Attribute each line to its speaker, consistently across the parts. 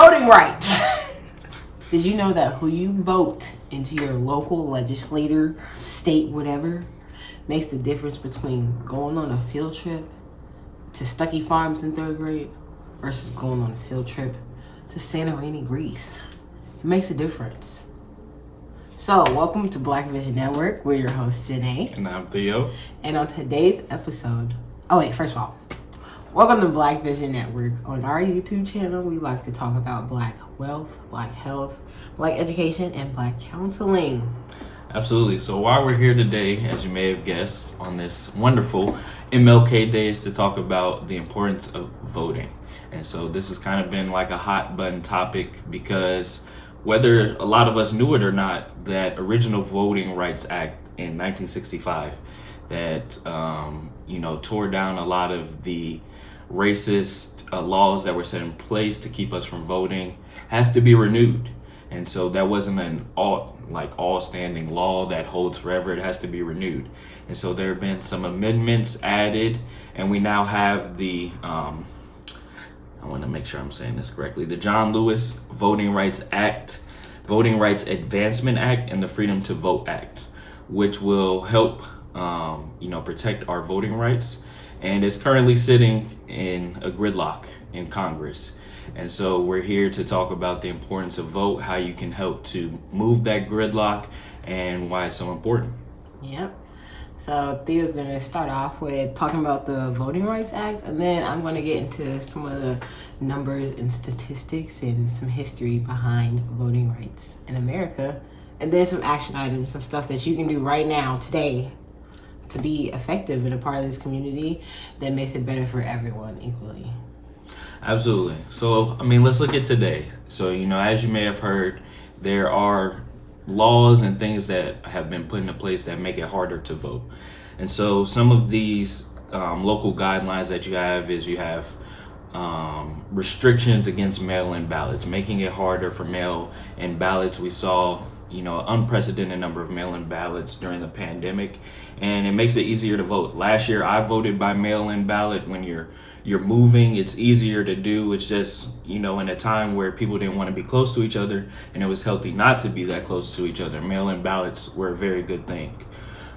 Speaker 1: Voting rights. Did you know that who you vote into your local legislator, state, whatever, makes the difference between going on a field trip to Stuckey Farms in 3rd grade versus going on a field trip to Santorini, Greece? It makes a difference. So, welcome to Black Vision Network. We're your hosts, Janae.
Speaker 2: And I'm Theo.
Speaker 1: And on today's episode... first of all, welcome to Black Vision Network. On our YouTube channel, we like to talk about Black wealth, Black health, Black education, and Black counseling.
Speaker 2: Absolutely. So while we're here today, as you may have guessed, on this wonderful MLK Day, is to talk about the importance of voting. And so this has kind of been like a hot button topic because whether a lot of us knew it or not, that original Voting Rights Act in 1965 that, tore down a lot of the racist laws that were set in place to keep us from voting has to be renewed. And so that wasn't an all standing law that holds forever. It has to be renewed. And so there have been some amendments added, and we now have the, I want to make sure I'm saying this correctly, the John Lewis Voting Rights Act, Voting Rights Advancement Act, and the Freedom to Vote Act, which will help, protect our voting rights. And it's currently sitting in a gridlock in Congress. And so we're here to talk about the importance of vote, how you can help to move that gridlock, and why it's so important.
Speaker 1: Yep. So Theo's going to start off with talking about the Voting Rights Act, and then I'm going to get into some of the numbers and statistics and some history behind voting rights in America, and then some action items, some stuff that you can do right now, today, to be effective in a part of this community that makes it better for everyone equally.
Speaker 2: Absolutely. So, let's look at today. So, as you may have heard, there are laws and things that have been put into place that make it harder to vote. And so some of these local guidelines that you have is you have restrictions against mail-in ballots, making it harder for mail-in ballots. We saw, unprecedented number of mail-in ballots during the pandemic, and it makes it easier to vote. Last year, I voted by mail-in ballot. When you're moving, it's easier to do. It's just, in a time where people didn't want to be close to each other and it was healthy not to be that close to each other, mail-in ballots were a very good thing.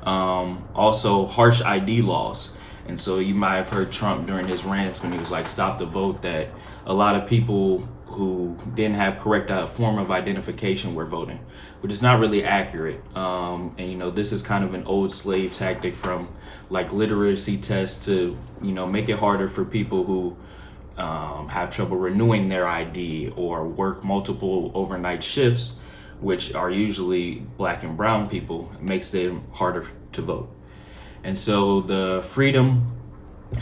Speaker 2: Also, harsh ID laws. And so you might have heard Trump during his rants when he was like, stop the vote, that a lot of people who didn't have correct form of identification were voting, which is not really accurate. This is kind of an old slave tactic from like literacy tests to, make it harder for people who have trouble renewing their ID or work multiple overnight shifts, which are usually Black and brown people. It makes them harder to vote. And so the Freedom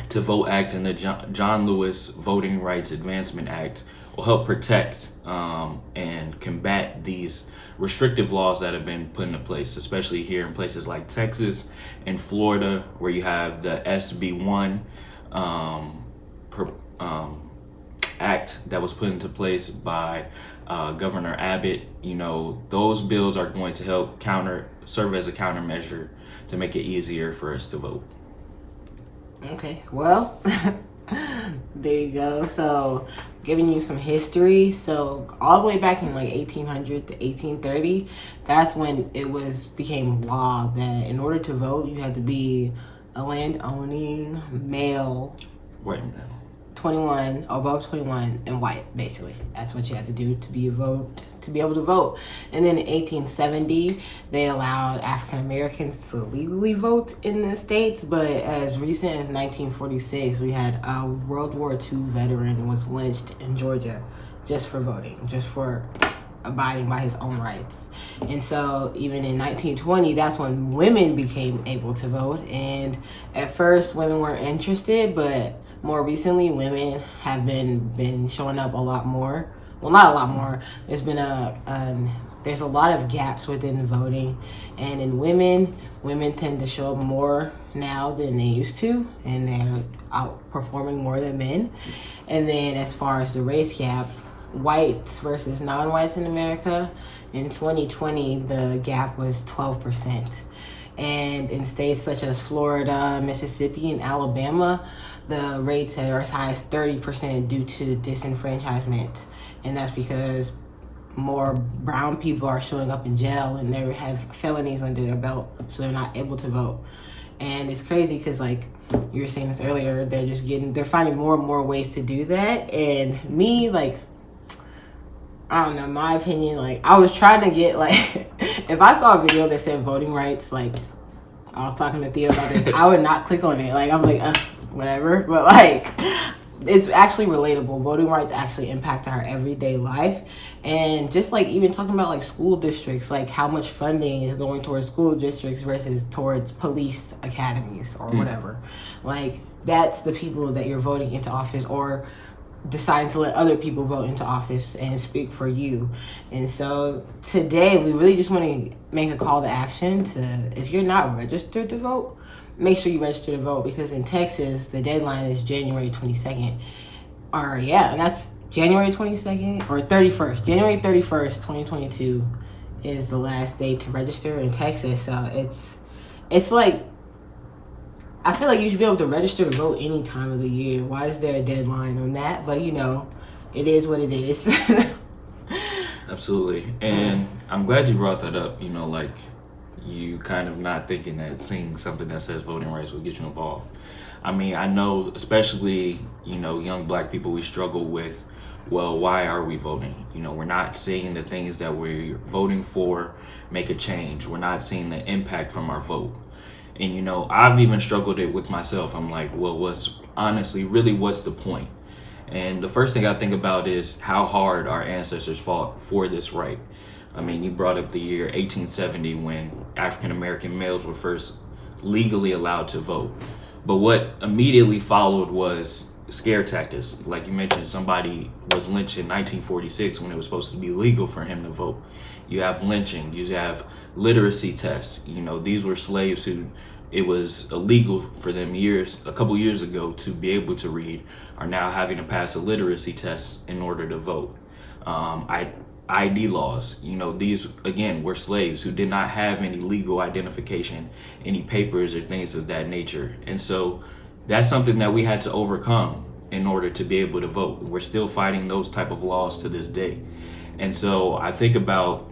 Speaker 2: to Vote Act and the John Lewis Voting Rights Advancement Act will help protect and combat these restrictive laws that have been put into place, especially here in places like Texas and Florida, where you have the SB1 act that was put into place by Governor Abbott. Those bills are going to help serve as a countermeasure to make it easier for us to vote.
Speaker 1: Okay, well, there you go. So, giving you some history. So, all the way back in like 1800 to 1830, that's when it became law that in order to vote, you had to be a land-owning male.
Speaker 2: Wait a minute.
Speaker 1: 21, above 21, and white, basically. That's what you had to do to be able to vote. And then in 1870, they allowed African Americans to legally vote in the states. But as recent as 1946, we had a World War II veteran was lynched in Georgia just for voting, just for abiding by his own rights. And so even in 1920, that's when women became able to vote. And at first, women weren't interested, but more recently, women have been showing up a lot more. Well, not a lot more. There's been there's a lot of gaps within voting, and in women tend to show up more now than they used to, and they're outperforming more than men. And then as far as the race gap, whites versus non-whites in America, in 2020, the gap was 12%. And in states such as Florida, Mississippi, and Alabama, the rates are as high as 30% due to disenfranchisement, and that's because more brown people are showing up in jail and they have felonies under their belt, so they're not able to vote. And it's crazy because, like you were saying this earlier, they're finding more and more ways to do that. And me, like, I don't know, my opinion, like, I was trying to get, like, if I saw a video that said voting rights, like, I was talking to Theo about this, I would not click on it. Like, I'm like, whatever. But, like, it's actually relatable. Voting rights actually impact our everyday life. And just, like, even talking about, like, school districts, like, how much funding is going towards school districts versus towards police academies or whatever. Like, that's the people that you're voting into office, or deciding to let other people vote into office and speak for you. And so today we really just want to make a call to action to, if you're not registered to vote, make sure you register to vote, because in Texas the deadline is January 22nd. And that's January 22nd or 31st. January 31st, 2022 is the last day to register in Texas. So it's like, I feel like you should be able to register to vote any time of the year. Why is there a deadline on that? But, it is what it is.
Speaker 2: Absolutely. And I'm glad you brought that up, like you kind of not thinking that seeing something that says voting rights will get you involved. I mean, I know especially, young black people, we struggle with, well, why are we voting? We're not seeing the things that we're voting for make a change. We're not seeing the impact from our vote. And, I've even struggled it with myself. I'm like, well, what's the point? And the first thing I think about is how hard our ancestors fought for this right. I mean, you brought up the year 1870 when African American males were first legally allowed to vote. But what immediately followed was scare tactics. Like you mentioned, somebody was lynched in 1946 when it was supposed to be legal for him to vote. You have lynching, you have literacy tests. These were slaves who it was illegal for them a couple years ago to be able to read, are now having to pass a literacy test in order to vote. ID laws, these again were slaves who did not have any legal identification, any papers or things of that nature. And so that's something that we had to overcome in order to be able to vote. We're still fighting those type of laws to this day. And so I think about,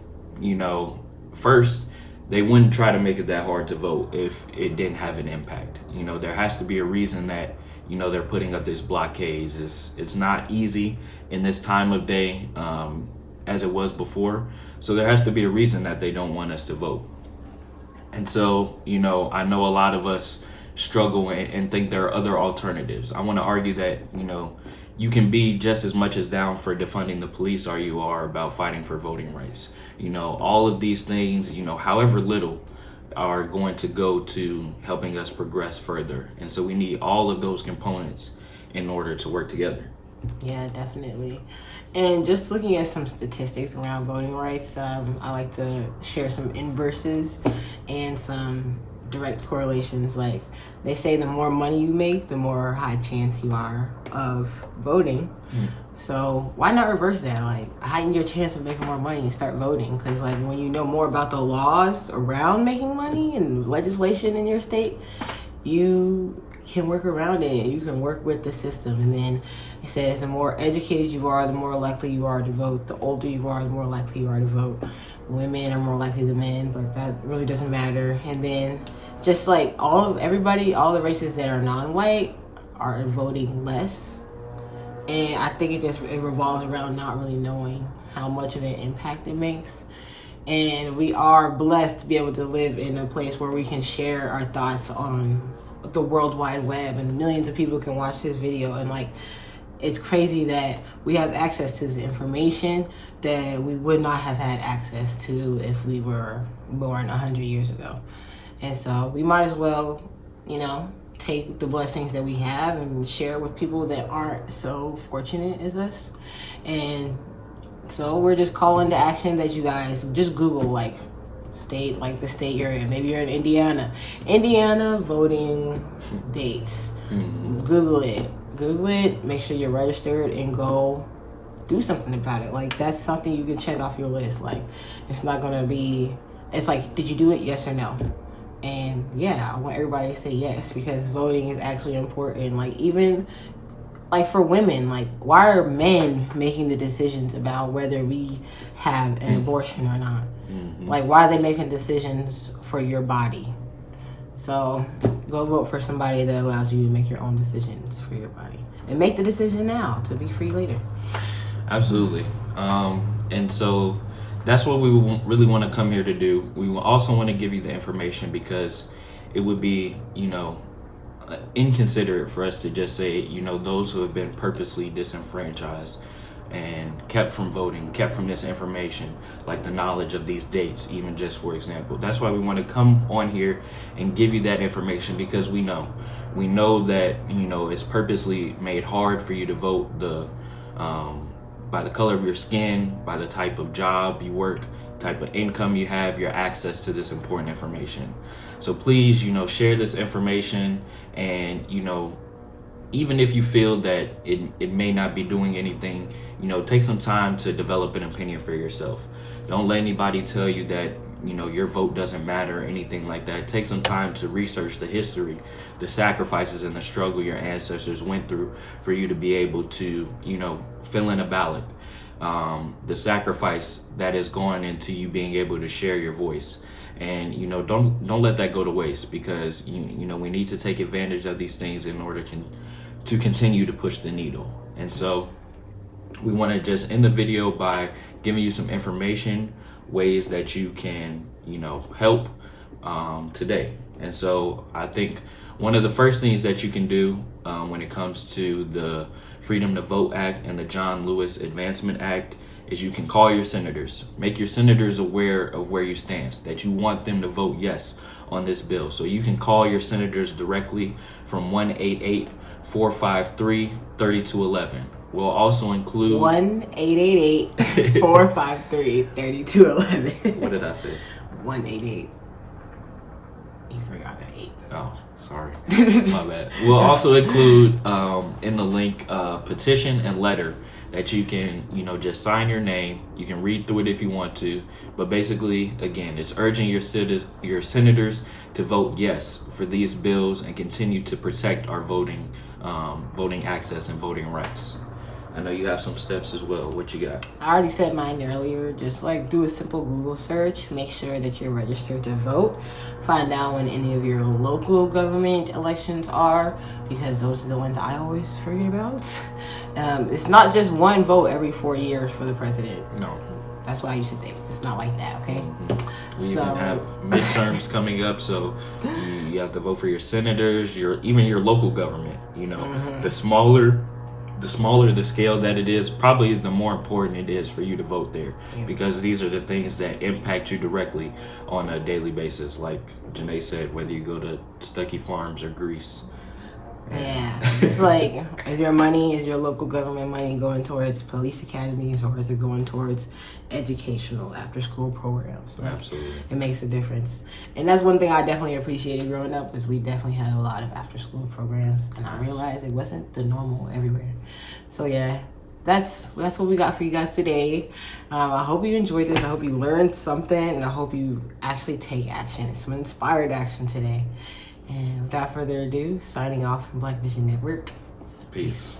Speaker 2: first, they wouldn't try to make it that hard to vote if it didn't have an impact. There has to be a reason that, they're putting up this blockades. It's not easy in this time of day as it was before. So there has to be a reason that they don't want us to vote. And so, I know a lot of us struggle and think there are other alternatives. I want to argue that, you can be just as much as down for defunding the police as you are about fighting for voting rights. All of these things, however little, are going to go to helping us progress further. And so we need all of those components in order to work together.
Speaker 1: Yeah, definitely. And just looking at some statistics around voting rights, I like to share some inverses and some direct correlations. Like, they say the more money you make, the more high chance you are of voting. So why not reverse that? Like, heighten your chance of making more money and start voting. Because, like, when you know more about the laws around making money and legislation in your state, you can work around it. You can work with the system. And then it says the more educated you are, the more likely you are to vote. The older you are, the more likely you are to vote. Women are more likely than men, but that really doesn't matter. And then just like all the races that are non-white are voting less. And I think it revolves around not really knowing how much of an impact it makes. And we are blessed to be able to live in a place where we can share our thoughts on the World Wide Web, and millions of people can watch this video. And like, it's crazy that we have access to this information that we would not have had access to if we were born 100 years ago. And so we might as well, take the blessings that we have and share it with people that aren't so fortunate as us. And so we're just calling to action that you guys just Google like state, like the state you're in. Maybe you're in Indiana voting dates. Google it, make sure you're registered, and go do something about it. Like, that's something you can check off your list. Like, it's not gonna be, it's like, did you do it? Yes or no? And yeah, I want everybody to say yes, because voting is actually important. Like, even like for women, like, why are men making the decisions about whether we have an abortion or not? Like, why are they making decisions for your body? So go vote for somebody that allows you to make your own decisions for your body, and make the decision now to be free later.
Speaker 2: Absolutely. And so that's what we really want to come here to do. We also want to give you the information because it would be, inconsiderate for us to just say, those who have been purposely disenfranchised and kept from voting, kept from this information, like the knowledge of these dates, even just for example. That's why we want to come on here and give you that information, because we know that, it's purposely made hard for you to vote by the color of your skin, by the type of job you work, type of income you have, your access to this important information. So please, share this information, and, even if you feel that it may not be doing anything, take some time to develop an opinion for yourself. Don't let anybody tell you that, your vote doesn't matter or anything like that. Take some time to research the history, the sacrifices and the struggle your ancestors went through for you to be able to, fill in a ballot. The sacrifice that is going into you being able to share your voice. And don't let that go to waste, because we need to take advantage of these things in order to continue to push the needle. And so we want to just end the video by giving you some information, ways that you can help today. And so I think one of the first things that you can do when it comes to the Freedom to Vote Act and the John Lewis Advancement Act is you can call your senators. Make your senators aware of where you stand, that you want them to vote yes on this bill. So you can call your senators directly from 1-888-453-3211. We'll also include
Speaker 1: 1-888-453-3211.
Speaker 2: What did I say?
Speaker 1: 1-888. You forgot an 8.
Speaker 2: Oh, sorry. My bad. We'll also include in the link petition and letter that you can, just sign your name. You can read through it if you want to. But basically, again, it's urging your senators to vote yes for these bills and continue to protect our voting access and voting rights. I know you have some steps as well. What you got?
Speaker 1: I already said mine earlier. Just do a simple Google search. Make sure that you're registered to vote. Find out when any of your local government elections are, because those are the ones I always forget about. It's not just one vote every 4 years for the president.
Speaker 2: No.
Speaker 1: That's what I used to think. It's not like that, okay?
Speaker 2: Mm-hmm. We even have midterms coming up, so you have to vote for your senators, even your local government. The smaller the scale that it is, probably the more important it is for you to vote there, because these are the things that impact you directly on a daily basis. Like Janae said, whether you go to Stuckey Farms or Greece.
Speaker 1: Yeah, it's like, is your local government money going towards police academies, or is it going towards educational after-school programs?
Speaker 2: Absolutely.
Speaker 1: It makes a difference. And that's one thing I definitely appreciated growing up, is we definitely had a lot of after-school programs, and I realized it wasn't the normal everywhere. So yeah, that's what we got for you guys today. I hope you enjoyed this. I hope you learned something, and I hope you actually take action, some inspired action today. And without further ado, signing off from Black Vision Network.
Speaker 2: Peace.